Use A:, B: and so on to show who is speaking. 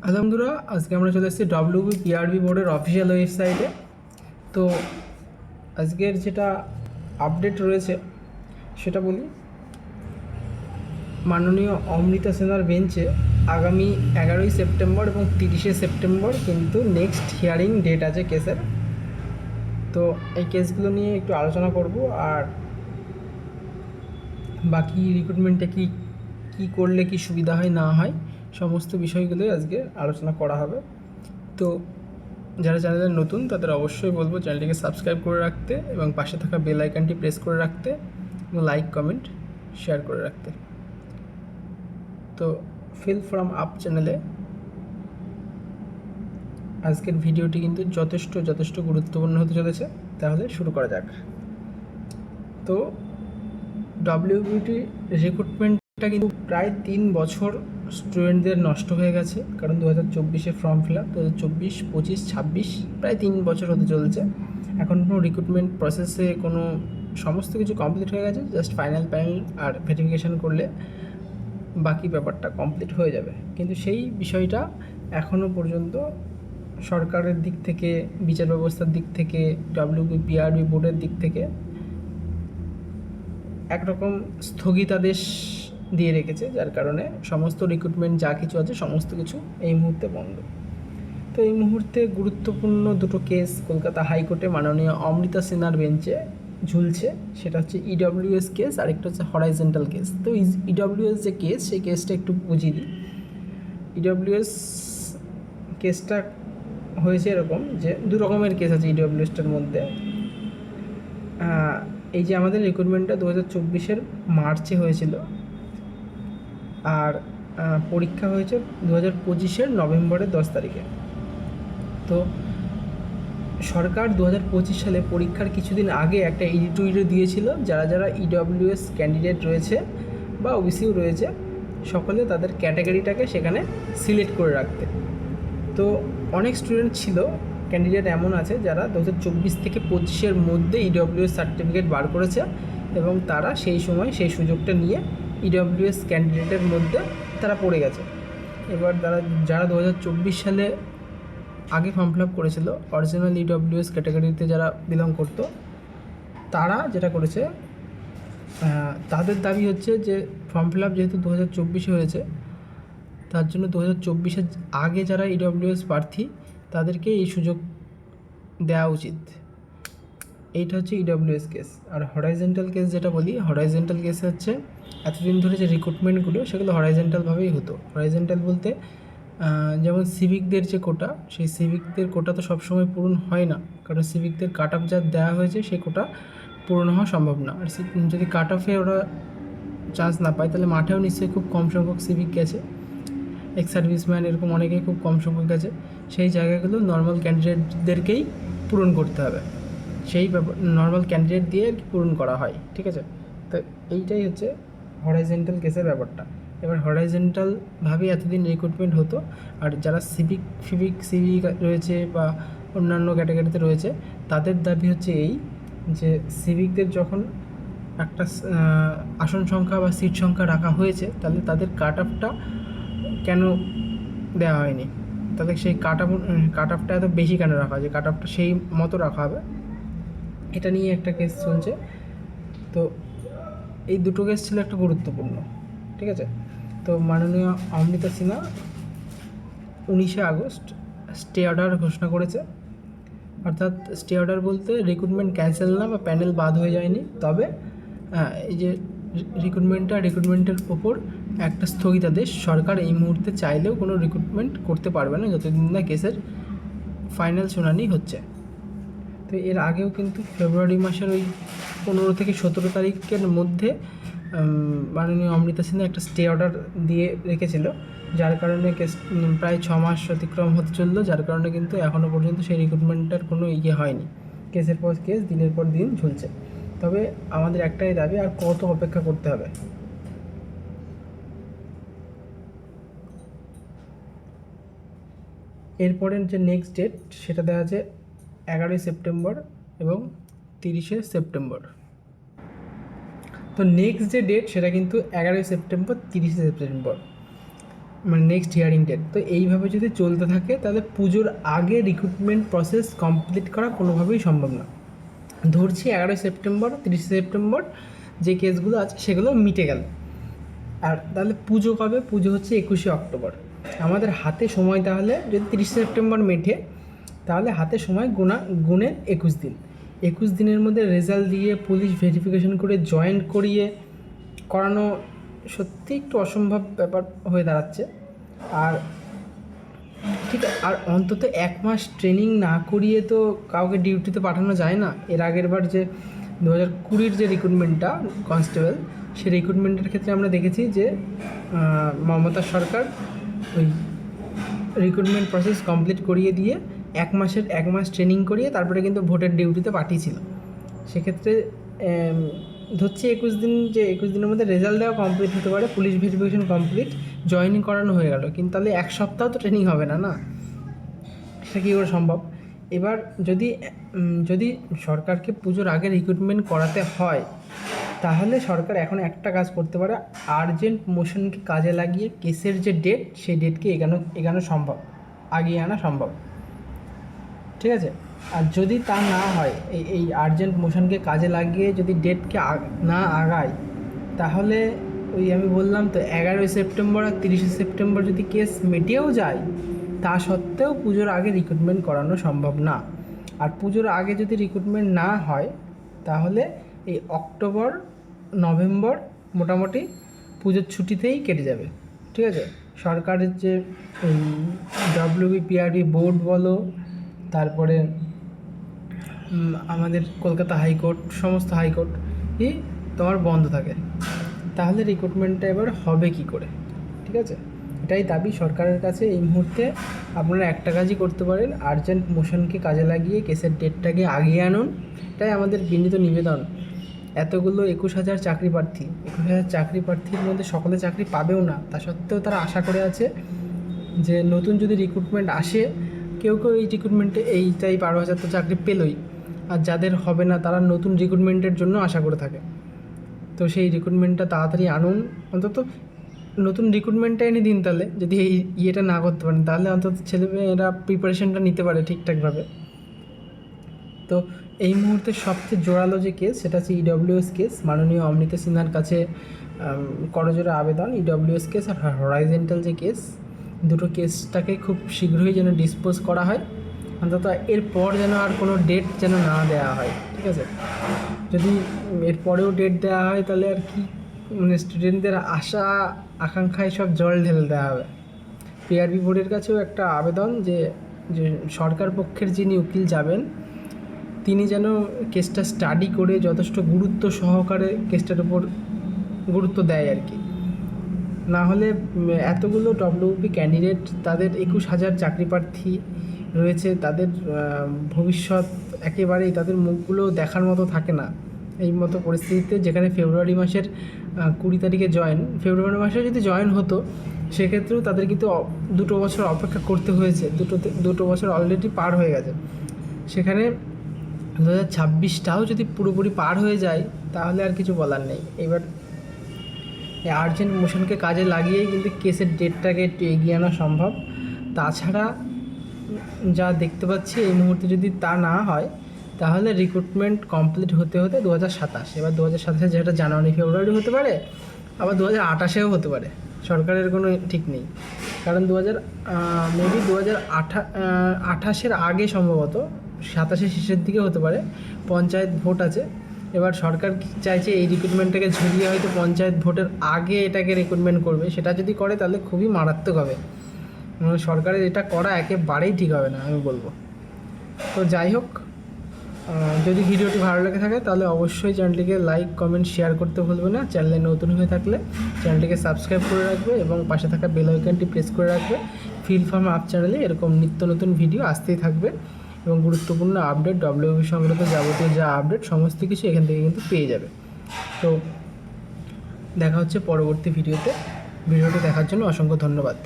A: বন্ধুরা, আজকে আমরা চলে এসেছি WBPRB বোর্ডের অফিসিয়াল ওয়েবসাইটে। তো আজকের যেটা আপডেট রয়েছে সেটা বলি। মাননীয় অমৃতা সেনার বেঞ্চে আগামী 11ই সেপ্টেম্বর এবং 30শে সেপ্টেম্বর কিন্তু নেক্সট হিয়ারিং ডেট আছে কেসের। তো এই কেসগুলো নিয়ে একটু আলোচনা করব, আর বাকি রিক্রুটমেন্টে কী করলে কি সুবিধা হয় না হয় সমস্ত বিষয়গুলোই আজকে আলোচনা করা হবে। তো যারা চ্যানেলে নতুন তাদের অবশ্যই বলবো চ্যানেলটিকে সাবস্ক্রাইব করে রাখতে এবং পাশে থাকা বেল আইকনটি প্রেস করে রাখতে এবং লাইক কমেন্ট শেয়ার করে রাখতে। তো ফিল ফ্রম আপ চ্যানেলে আজকের ভিডিওটি কিন্তু যথেষ্ট গুরুত্বপূর্ণ হতে চলেছে। তাহলে শুরু করা যাক। তো WBT রিক্রুটমেন্টটা কিন্তু প্রায় 3 বছর স্টুডেন্টদের নষ্ট হয়ে গেছে, কারণ 2024-এ ফর্ম ফিল আপ, 2024, 25, 26 প্রায় 3 বছর হতে চলছে। এখন কোনো রিক্রুটমেন্ট প্রসেসে কোনো সমস্ত কিছু কমপ্লিট হয়ে গেছে, জাস্ট ফাইনাল প্যানেল আর ভেরিফিকেশান করলে বাকি ব্যাপারটা কমপ্লিট হয়ে যাবে। কিন্তু সেই বিষয়টা এখনও পর্যন্ত সরকারের দিক থেকে, বিচার ব্যবস্থার দিক থেকে, WBPRB বোর্ডের দিক থেকে একরকম স্থগিতাদেশ দিয়ে রেখেছে, যার কারণে সমস্ত রিক্রুটমেন্ট যা কিছু আছে সমস্ত কিছু এই মুহূর্তে বন্ধ। তো এই মুহূর্তে গুরুত্বপূর্ণ দুটো কেস কলকাতা হাইকোর্টে মাননীয় অমৃতা সিনহার বেঞ্চে ঝুলছে। সেটা হচ্ছে EWS কেস, আর একটা হচ্ছে হরাইজেন্টাল কেস। তো EWS যে কেস, সেই কেসটা একটু বুঝিয়ে দিই। EWS কেসটা হয়েছে এরকম যে দু রকমের কেস আছে EWSটার মধ্যে। এই যে আমাদের রিক্রুটমেন্টটা 2024-এর মার্চে হয়েছিল, আর পরীক্ষা হয়েছে 2025-এর নভেম্বরের 10 তারিখে। তো সরকার 2025 সালে পরীক্ষার কিছুদিন আগে একটা এডিটোরিয়াল দিয়েছিল, যারা যারা EWS ক্যান্ডিডেট রয়েছে বা OBCও রয়েছে, সকলে তাদের ক্যাটাগরিটাকে সেখানে সিলেক্ট করে রাখতে। তো অনেক স্টুডেন্ট ছিল, ক্যান্ডিডেট এমন আছে যারা 2024 থেকে 25-এর মধ্যে EWS সার্টিফিকেট বার করেছে এবং তারা সেই সময় সেই সুযোগটা নিয়ে EWS ক্যান্ডিডেটের মধ্যে তারা পড়ে গেছে। এবার যারা 2024 সালে আগে ফর্ম ফিল আপ করেছিল, অরিজিনাল EWS ক্যাটাগরিতে যারা বিলং করতো, তারা যেটা করেছে, তাদের দাবি হচ্ছে যে ফর্ম ফিল আপ যেহেতু 2024-এ হয়েছে, তার জন্য 2024-এর আগে যারা EWS প্রার্থী তাদেরকে এই সুযোগ দেওয়া উচিত। এইটা হচ্ছে EWS কেস। আর হরাইজেন্টাল কেস যেটা বলি, হরাইজেন্টাল কেসে হচ্ছে এতদিন ধরে যে রিক্রুটমেন্টগুলো সেগুলো হরাইজেন্টালভাবেই হতো। হরাইজেন্টাল বলতে যেমন সিভিকদের যে কোটা, সেই সিভিকদের কোটা তো সবসময় পূরণ হয় না, কারণ সিভিকদের কাট অফ যা দেওয়া হয়েছে সেই কোটা পূরণ হওয়া সম্ভব না। আর যদি কাট অফে ওরা চান্স না পায়, তাহলে মাঠেও নিশ্চয়ই খুব কম সংখ্যক সিভিক গেছে, এক্স সার্ভিসম্যান এরকম অনেকেই খুব কম সংখ্যক গেছে। সেই জায়গাগুলো নর্মাল ক্যান্ডিডেটদেরকেই পূরণ করতে হবে, সেই নর্মাল ক্যান্ডিডেট দিয়ে পূরণ করা হয়, ঠিক আছে? তো এইটাই হচ্ছে হরাইজেন্টাল কেসের ব্যাপারটা। এবার হরাইজেন্টালভাবে এতদিন রিক্রুটমেন্ট হতো, আর যারা সিভিক রয়েছে বা অন্যান্য ক্যাটাগরিতে রয়েছে, তাদের দাবি হচ্ছে এই যে সিভিকদের যখন একটা আসন সংখ্যা বা সিট সংখ্যা রাখা হয়েছে, তাহলে তাদের কাট অফটা কেন দেওয়া হয়নি, তাহলে সেই কাট অফটা এত বেশি কেন রাখা হয়, যে কাট অফটা সেই মতো রাখা হবে, এটা নিয়ে একটা কেস চলছে। তো এই দুটো কেস ছিল একটা গুরুত্বপূর্ণ, ঠিক আছে? তো মাননীয় অমৃতা সিনহা 19শে আগস্ট স্টে অর্ডার ঘোষণা করেছে। অর্থাৎ স্টে অর্ডার বলতে রিক্রুটমেন্ট ক্যান্সেল না বা প্যানেল বাদ হয়ে যায়নি, তবে এই যে রিক্রুটমেন্টের ওপর একটা স্থগিতাদেশ, সরকার এই মুহূর্তে চাইলেও কোনো রিক্রুটমেন্ট করতে পারবে না যতদিন না কেসের ফাইনাল শুনানি হচ্ছে। তো এর আগেও কিন্তু ফেব্রুয়ারি মাসের ওই 15 থেকে 17 তারিখের মধ্যে মাননীয় অমৃতা সিনহা একটা স্টে অর্ডার দিয়ে রেখেছিল, যার কারণে কেস প্রায় 6 মাস অতিক্রম হতে চললো, যার কারণে কিন্তু এখনও পর্যন্ত সেই রিক্রুটমেন্টটার কোনো হয়নি। কেসের পর কেস দিনের পর দিন ঝুলছে। তবে আমাদের একটাই দাবি, আর কত অপেক্ষা করতে হবে? এরপরের যে নেক্সট ডেট সেটা দেওয়া আছে 11ই সেপ্টেম্বর এবং 30শে সেপ্টেম্বর। তো নেক্সট যে ডেট সেটা কিন্তু 11ই সেপ্টেম্বর, 30শে সেপ্টেম্বর। মানে নেক্সট হিয়ারিং ডেট। তো এইভাবে যদি চলতে থাকে তাহলে পুজোর আগে রিক্রুটমেন্ট প্রসেস কমপ্লিট করা কোনোভাবেই সম্ভব না। ধরছি 11ই সেপ্টেম্বর 30 সেপ্টেম্বর যে কেসগুলো আছে সেগুলো মিটে গেল, আর তাহলে পুজো কবে? পুজো হচ্ছে 21শে অক্টোবর। আমাদের হাতে সময় তাহলে যদি 30 সেপ্টেম্বর মেটে তাহলে হাতে সময় গুনে 21 দিন। 21 দিনের মধ্যে রেজাল্ট দিয়ে পুলিশ ভেরিফিকেশন করে জয়েন করিয়ে করানো সত্যি একটু অসম্ভব ব্যাপার হয়ে দাঁড়াচ্ছে। আর ঠিক আর অন্তত 1 মাস ট্রেনিং না করিয়ে তো কাউকে ডিউটিতে পাঠানো যায় না। এর আগের বার যে 2020 যে রিক্রুটমেন্টটা কনস্টেবল, সেই রিক্রুটমেন্টের ক্ষেত্রে আমরা দেখেছি যে মমতা সরকার ওই রিক্রুটমেন্ট প্রসেস কমপ্লিট করিয়ে দিয়ে 1 মাস ট্রেনিং করিয়ে তারপরে কিন্তু ভোটের ডিউটিতে পাঠিয়েছিল। সেক্ষেত্রে ধরছি 21 দিন, যে 21 দিনের মধ্যে রেজাল্ট দেওয়া কমপ্লিট হতে পারে, পুলিশ ভেরিফিকেশন কমপ্লিট, জয়েনিং করানো হয়ে গেল, কিন্তু তাহলে 1 সপ্তাহ তো ট্রেনিং হবে না, না? সেটা কী করে সম্ভব? এবার যদি সরকারকে পুজোর আগে রিক্রুটমেন্ট করাতে হয় তাহলে সরকার এখন একটা কাজ করতে পারে, আর্জেন্ট মোশনকে কাজে লাগিয়ে কেসের যে ডেট সেই ডেটকে এগানো সম্ভব, আগিয়ে আনা সম্ভব, ঠিক আছে? আর যদি তা না হয়, এই আর্জেন্ট মোশনকে কাজে লাগিয়ে যদি ডেটকে না আগায় তাহলে ওই আমি বললাম তো 11ই সেপ্টেম্বর আর 30শে সেপ্টেম্বর যদি কেস মিটেও যায় তা সত্ত্বেও পুজোর আগে রিক্রুটমেন্ট করানো সম্ভব না। আর পুজোর আগে যদি রিক্রুটমেন্ট না হয় তাহলে এই অক্টোবর নভেম্বর মোটামুটি পুজোর ছুটিতেই কেটে যাবে, ঠিক আছে? সরকারের যে WBPRB বোর্ড বলো, তারপরে আমাদের কলকাতা হাইকোর্ট, সমস্ত হাইকোর্টই তোমার বন্ধ থাকে, তাহলে রিক্রুটমেন্টটা এবার হবে কি করে, ঠিক আছে? এটাই দাবি সরকারের কাছে এই মুহূর্তে। আপনারা একটা কাজই করতে পারেন, আর্জেন্ট মোশনকে কাজে লাগিয়ে কেসের ডেটটাকে আগিয়ে আনুন, এটাই আমাদের বিনীত নিবেদন। এতগুলো 21,000 চাকরি প্রার্থী, 21,000 চাকরি প্রার্থীর মধ্যে সকলে চাকরি পাবেও না, তা সত্ত্বেও তারা আশা করে আছে যে নতুন যদি রিক্রুটমেন্ট আসে, কেউ এই রিক্রুটমেন্টে এইটাই 12,000 তো চাকরি পেলই, আর যাদের হবে না তারা নতুন রিক্রুটমেন্টের জন্য আশা করে থাকে। তো সেই রিক্রুটমেন্টটা তাড়াতাড়ি আনুন, অন্তত নতুন রিক্রুটমেন্টটা এনে দিন। তাহলে যদি এই ইয়েটা না করতে পারেন তাহলে অন্তত ছেলেমেয়েরা প্রিপারেশনটা নিতে পারে ঠিকঠাকভাবে। তো এই মুহূর্তে সবচেয়ে জোরালো যে কেস সেটা হচ্ছে EWS কেস। মাননীয় অমৃতা সিনহার কাছে করজোড়া আবেদন, EWS কেস আর হরাইজেন্টাল যে কেস, দুটো কেসটাকে খুব শীঘ্রই যেন ডিসপোজ করা হয়, অন্তত এরপর যেন আর কোনো ডেট যেন না দেওয়া হয়, ঠিক আছে? যদি এরপরেও ডেট দেওয়া হয় তাহলে আর কি, মানে স্টুডেন্টদের আশা আকাঙ্ক্ষায় সব জল ঢেলে দেওয়া হবে। PRB বোর্ডের কাছেও একটা আবেদন যে সরকার পক্ষের যিনি উকিল যাবেন তিনি যেন কেসটা স্টাডি করে যথেষ্ট গুরুত্ব সহকারে কেসটার উপর গুরুত্ব দেয় আর কি। না হলে এতগুলো WP ক্যান্ডিডেট, তাদের 21,000 চাকরি প্রার্থী রয়েছে, তাদের ভবিষ্যৎ একেবারেই তাদের মুখগুলো দেখার মতো থাকে না এই মতো পরিস্থিতিতে, যেখানে ফেব্রুয়ারি মাসের 20 তারিখে ফেব্রুয়ারি মাসে যদি জয়েন হতো সেক্ষেত্রেও তাদের কিন্তু 2 বছর অপেক্ষা করতে হয়েছে, দুটো বছর অলরেডি পার হয়ে গেছে। সেখানে 2026টাও যদি পুরোপুরি পার হয়ে যায় তাহলে আর কিছু বলার নেই। এবার আর্জেন্ট মোশনকে কাজে লাগিয়েই কিন্তু কেসের ডেটটাকে একটু এগিয়ে আনা সম্ভব। তাছাড়া যা দেখতে পাচ্ছি এই মুহূর্তে যদি তা না হয় তাহলে রিক্রুটমেন্ট কমপ্লিট হতে 2027। এবার 2027 যেটা জানুয়ারি ফেব্রুয়ারি হতে পারে, আবার 2028এও হতে পারে, সরকারের কোনো ঠিক নেই। কারণ মেবি 2028-এর আগে সম্ভবত 27-এর শেষের দিকে হতে পারে, পঞ্চায়েত ভোট আছে। এবার সরকার চাইছে এই রিক্রুটমেন্টটাকে ঝুলিয়ে হয়তো পঞ্চায়েত ভোটের আগে এটাকে রিক্রুটমেন্ট করবে। সেটা যদি করে তাহলে খুবই মারাত্মক হবে, সরকারের এটা করা একেবারেই ঠিক হবে না আমি বলবো। তো যাই হোক, যদি ভিডিওটি ভালো লেগে থাকে তাহলে অবশ্যই চ্যানেলটিকে লাইক কমেন্ট শেয়ার করতে ভুলবে না। চ্যানেলে নতুন হয়ে থাকলে চ্যানেলটিকে সাবস্ক্রাইব করে রাখবে এবং পাশে থাকা বেল আইকনটি প্রেস করে রাখবে। ফিল ফার্ম আপ চ্যানেলে এরকম নিত্য নতুন ভিডিও আসতেই থাকবে এবং গুরুত্বপূর্ণ আপডেট, WB সংক্রান্ত যাবতীয় যা আপডেট সমস্ত কিছু এখান থেকে কিন্তু পেয়ে যাবে। তো দেখা হচ্ছে পরবর্তী ভিডিওতে। ভিডিওটি দেখার জন্য অসংখ্য ধন্যবাদ।